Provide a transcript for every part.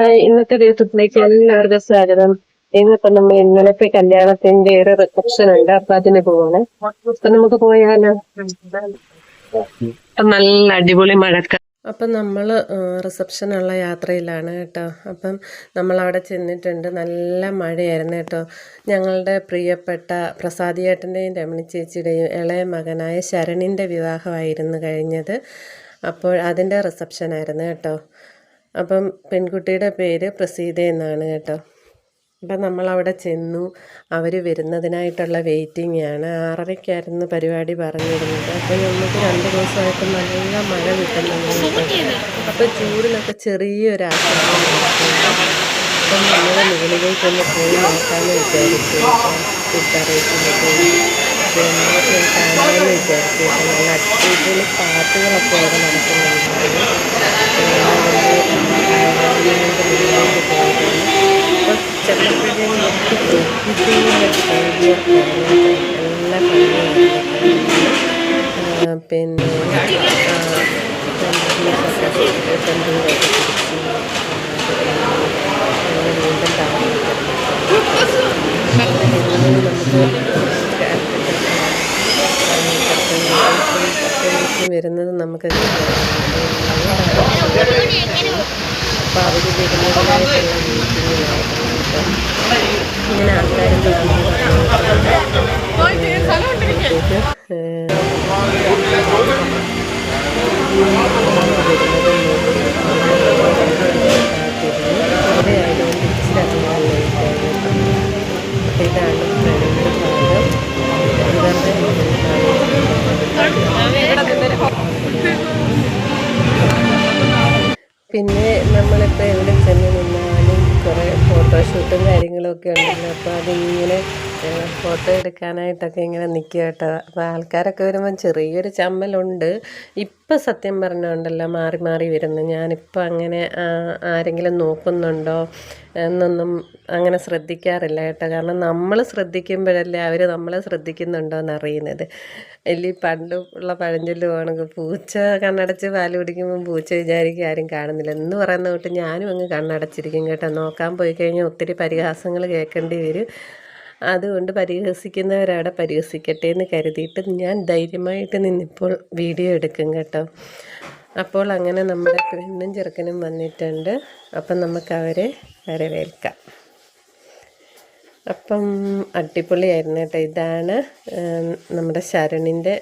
ഇന്നത്തെ ദിവസത്തിലേക്ക് എല്ലാവർക്കും സ്വാഗതം. ഇന്നലത്തെ കല്യാണത്തിന്റെ ഒരു റിസപ്ഷൻ ഉണ്ട്, അപ്പൊ അതിന് പോവാണ്. അപ്പൊ നമുക്ക് പോയാലോ? നല്ല അടിപൊളി മഴക്ക. അപ്പം നമ്മൾ റിസപ്ഷനുള്ള യാത്രയിലാണ് കേട്ടോ. അപ്പം നമ്മളവിടെ ചെന്നിട്ടുണ്ട്. നല്ല മഴയായിരുന്നു കേട്ടോ. ഞങ്ങളുടെ പ്രിയപ്പെട്ട പ്രസാദിയേട്ടൻ്റെയും രമണി ചേച്ചിയുടെയും ഇളയ മകനായ ശരണിൻ്റെ വിവാഹമായിരുന്നു കഴിഞ്ഞത്. അപ്പോൾ അതിൻ്റെ റിസപ്ഷനായിരുന്നു കേട്ടോ. അപ്പം പെൺകുട്ടിയുടെ പേര് പ്രസീത എന്നാണ് കേട്ടോ. അപ്പം നമ്മളവിടെ ചെന്നു. അവർ വരുന്നതിനായിട്ടുള്ള വെയിറ്റിംഗ് ആണ്. 6:30-ക്കായിരുന്നു പരിപാടി പറഞ്ഞിരുന്നത്. അപ്പോൾ നമുക്ക് 2 ദിവസമായിട്ട് നല്ല മഴ കിട്ടുന്നുണ്ട്. അപ്പോൾ ചൂടിനൊക്കെ ചെറിയൊരു ആശ്വാസം. അപ്പം നമ്മൾ മുകളിലേക്കൊന്ന് പോയി നോക്കാമെന്ന് വിചാരിച്ചു. കുട്ടറേറ്റിന് പോയി കാണാമെന്ന് വിചാരിച്ചു. നല്ല അടിപൊളി പാട്ടുകളൊക്കെ അവിടെ നടക്കുന്നുണ്ടായിരുന്നു. ചെന്നപ്പോഴേക്കും നല്ല ഭംഗിയായിരുന്നു. പിന്നെ വീണ്ടും വരുന്നത് നമുക്ക് അപ്പോൾ അവർ വരുന്നതിനായിട്ടുള്ള ഇങ്ങനെ ആൾക്കാർ ഇതാണ് പിന്നെ നമ്മളിപ്പോൾ എവിടെ ചെന്ന് നിന്നാലും കുറേ ഫോട്ടോഷൂട്ടും കാര്യങ്ങളൊക്കെ ഉണ്ടല്ലോ. അപ്പോൾ അതിങ്ങനെ ഫോട്ടോ എടുക്കാനായിട്ടൊക്കെ ഇങ്ങനെ നിൽക്കുക കേട്ടോ. അപ്പോൾ ആൾക്കാരൊക്കെ വരുമ്പം ചെറിയൊരു ചമ്മലുണ്ട്. ഇപ്പം സത്യം പറഞ്ഞുണ്ടല്ലോ മാറി മാറി വരുന്നു. ഞാനിപ്പോൾ അങ്ങനെ ആരെങ്കിലും നോക്കുന്നുണ്ടോ എന്നൊന്നും അങ്ങനെ ശ്രദ്ധിക്കാറില്ല കേട്ടോ. കാരണം നമ്മൾ ശ്രദ്ധിക്കുമ്പോഴല്ലേ അവർ നമ്മളെ ശ്രദ്ധിക്കുന്നുണ്ടോ എന്നറിയുന്നത്. അല്ലെങ്കിൽ പണ്ടുള്ള പഴഞ്ചൊല്ലുവാണെങ്കിൽ പൂച്ച കണ്ണടച്ച് പാല് കുടിക്കുമ്പോൾ പൂച്ച വിചാരിക്കും ആരും കാണുന്നില്ല എന്ന് പറയുന്ന തൊട്ട് ഞാനും അങ്ങ് കണ്ണടച്ചിരിക്കും കേട്ടോ. നോക്കാൻ പോയി കഴിഞ്ഞാൽ ഒത്തിരി പരിഹാസങ്ങൾ കേൾക്കേണ്ടി വരും. അതുകൊണ്ട് പരിഹസിക്കുന്നവരവിടെ പരിഹസിക്കട്ടെ എന്ന് കരുതിയിട്ട് ഞാൻ ധൈര്യമായിട്ട് നിന്നിപ്പോൾ വീഡിയോ എടുക്കും കേട്ടോ. അപ്പോൾ അങ്ങനെ നമ്മുടെ പെണ്ണും ചെറുക്കനും വന്നിട്ടുണ്ട്. അപ്പം നമുക്കവരെ വരവേൽക്കാം. അപ്പം അടിപൊളിയായിരുന്നു കേട്ടോ. ഇതാണ് നമ്മുടെ ശരണിൻ്റെ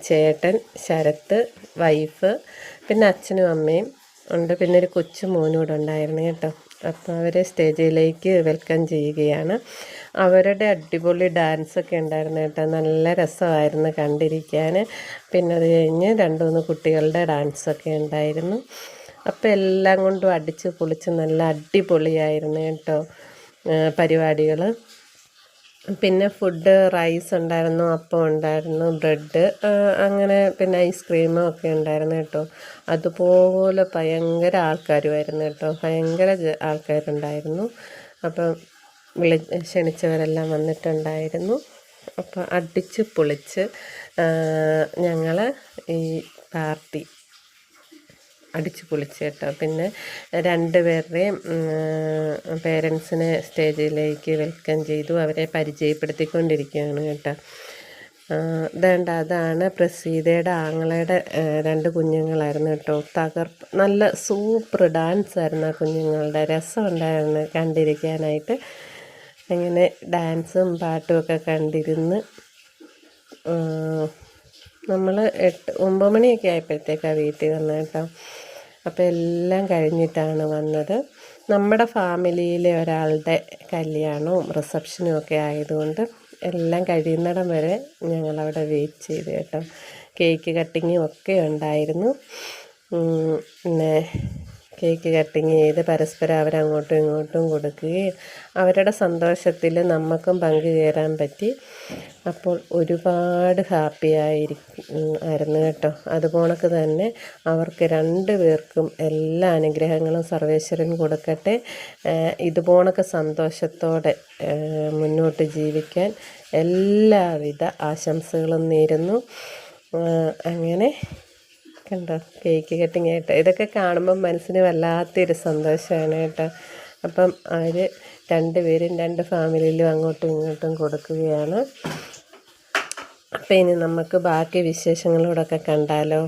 ചേട്ടൻ ശരത്ത്, വൈഫ്, പിന്നെ അച്ഛനും അമ്മയും ഉണ്ട്, പിന്നെ ഒരു കൊച്ചു മോനൂടെ ഉണ്ടായിരുന്നു കേട്ടോ. അപ്പോൾ അവരെ സ്റ്റേജിലേക്ക് വെൽക്കം ചെയ്യുകയാണ്. അവരുടെ അടിപൊളി ഡാൻസൊക്കെ ഉണ്ടായിരുന്നു കേട്ടോ. നല്ല രസമായിരുന്നു കണ്ടിരിക്കാൻ. പിന്നെ അത് കഴിഞ്ഞ് 2-3 കുട്ടികളുടെ ഡാൻസൊക്കെ ഉണ്ടായിരുന്നു. അപ്പോൾ എല്ലാം കൊണ്ടും അടിച്ച് പൊളിച്ച് നല്ല അടിപൊളിയായിരുന്നു കേട്ടോ പരിപാടികൾ. പിന്നെ ഫുഡ് റൈസ് ഉണ്ടായിരുന്നു, അപ്പം ഉണ്ടായിരുന്നു, ബ്രെഡ്, അങ്ങനെ പിന്നെ ഐസ്ക്രീമും ഒക്കെ ഉണ്ടായിരുന്നു കേട്ടോ. അതുപോലെ ഭയങ്കര ആൾക്കാരുമായിരുന്നു കേട്ടോ. ഭയങ്കര ആൾക്കാരുണ്ടായിരുന്നു. അപ്പം ക്ഷണിച്ചവരെല്ലാം വന്നിട്ടുണ്ടായിരുന്നു. അപ്പം അടിച്ച് പൊളിച്ച് ഞങ്ങൾ ഈ പാർട്ടി അടിച്ചു പൊളിച്ച് കേട്ടോ. പിന്നെ 2 പേരുടെയും പേരൻസിനെ സ്റ്റേജിലേക്ക് വെൽക്കം ചെയ്തു. അവരെ പരിചയപ്പെടുത്തിക്കൊണ്ടിരിക്കുകയാണ് കേട്ടോ. അതാണ് പ്രസീതയുടെ ആങ്ങളയുടെ 2 കുഞ്ഞുങ്ങളായിരുന്നു കേട്ടോ. നല്ല സൂപ്പർ ഡാൻസ് ആയിരുന്നു ആ കുഞ്ഞുങ്ങളുടെ. രസമുണ്ടായിരുന്നു കണ്ടിരിക്കാനായിട്ട്. അങ്ങനെ ഡാൻസും പാട്ടുമൊക്കെ കണ്ടിരുന്ന് നമ്മൾ 9 മണിയൊക്കെ ആയപ്പോഴത്തേക്കാണ് വീട്ടിൽ വന്നത് കേട്ടോ. അപ്പോൾ എല്ലാം കഴിഞ്ഞിട്ടാണ് വന്നത്. നമ്മുടെ ഫാമിലിയിലെ ഒരാളുടെ കല്യാണവും റിസപ്ഷനും ഒക്കെ ആയതുകൊണ്ട് എല്ലാം കഴിയുന്നിടം വരെ ഞങ്ങളവിടെ വെയിറ്റ് ചെയ്തു കേട്ടോ. കേക്ക് കട്ടിങ്ങും ഒക്കെ ഉണ്ടായിരുന്നു. പിന്നെ കേക്ക് കട്ടിങ് ചെയ്ത് പരസ്പരം അവരങ്ങോട്ടും ഇങ്ങോട്ടും കൊടുക്കുകയും അവരുടെ സന്തോഷത്തിൽ നമുക്കും പങ്കുചേരാൻ പറ്റി. അപ്പോൾ ഒരുപാട് ആയിരുന്നു കേട്ടോ. അതുപോണക്ക് തന്നെ അവർക്ക് 2 പേർക്കും എല്ലാ അനുഗ്രഹങ്ങളും സർവേശ്വരൻ കൊടുക്കട്ടെ. ഇതുപോണക്ക് സന്തോഷത്തോടെ മുന്നോട്ട് ജീവിക്കാൻ എല്ലാവിധ ആശംസകളും നേരുന്നു. അങ്ങനെ കണ്ടോ കേക്ക് കട്ടിങ് ആയിട്ട് ഇതൊക്കെ കാണുമ്പം മനസ്സിന് വല്ലാത്തൊരു സന്തോഷമാണ് കേട്ടോ. അപ്പം അവർ രണ്ടുപേരും രണ്ട് ഫാമിലിയിലും അങ്ങോട്ടും ഇങ്ങോട്ടും കൊടുക്കുകയാണ്. അപ്പം ഇനി നമുക്ക് ബാക്കി വിശേഷങ്ങളോടൊക്കെ കണ്ടാലോ.